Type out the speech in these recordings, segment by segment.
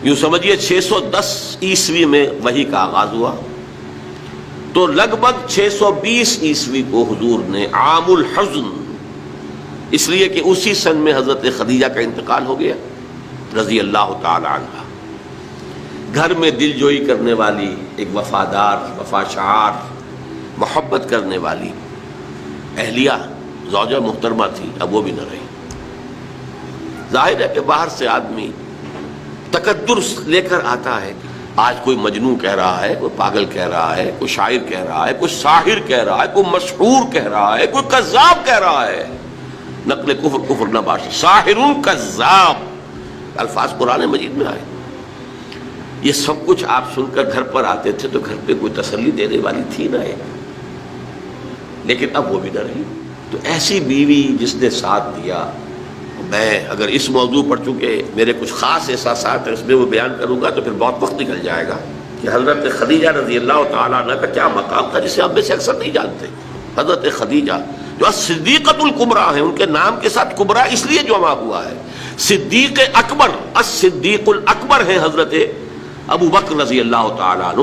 یوں سمجھیے 610 عیسوی میں وحی کا آغاز ہوا، تو لگ بھگ 620 عیسوی کو حضور نے عام الحزن، اس لیے کہ اسی سن میں حضرت خدیجہ کا انتقال ہو گیا رضی اللہ تعالی عنہ، گھر میں دل جوئی کرنے والی ایک وفادار، وفاشار، محبت کرنے والی اہلیہ زوجہ محترمہ تھی، اب وہ بھی نہ رہی۔ ظاہر ہے کہ باہر سے آدمی تقدر لے کر آتا ہے، آج کوئی مجنون کہہ رہا ہے، کوئی پاگل کہہ رہا ہے، کوئی شاعر کہہ رہا ہے، کوئی ساحر کہہ رہا ہے، کوئی مسحور کہہ رہا ہے، کوئی کذاب کہہ رہا ہے، نقل کفر کفر نہ باشد، ساحر کذاب الفاظ قرآن مجید میں آئے۔ یہ سب کچھ آپ سن کر گھر پر آتے تھے تو گھر پہ کوئی تسلی دینے والی تھی نہ ایک، لیکن اب وہ بھی نہ رہی۔ تو ایسی بیوی جس نے ساتھ دیا، میں اگر اس موضوع پر چونکہ میرے کچھ خاص احساسات ہیں اس میں وہ بیان کروں گا تو پھر بہت وقت نکل جائے گا کہ حضرت خدیجہ رضی اللہ تعالیٰ عنہ کا کیا مقام تھا، جسے ہم میں سے اکثر نہیں جانتے۔ حضرت خدیجہ جو الصدیقۃ الکبریٰ ہیں، ان کے نام کے ساتھ کبریٰ اس لیے جمع ہوا ہے، صدیق اکبر، الصدیق الاکبر ہے حضرت ابو بکر رضی اللہ تعالیٰ عنہ،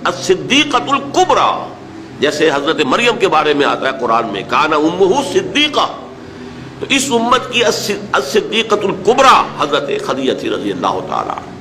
الصدیقۃ الکبریٰ، جیسے حضرت مریم کے بارے میں آتا ہے قرآن میں کان امہ صدیقہ، تو اس امت کی الصدیقۃ الکبریٰ حضرت خدیجہ رضی اللہ تعالیٰ عنہ۔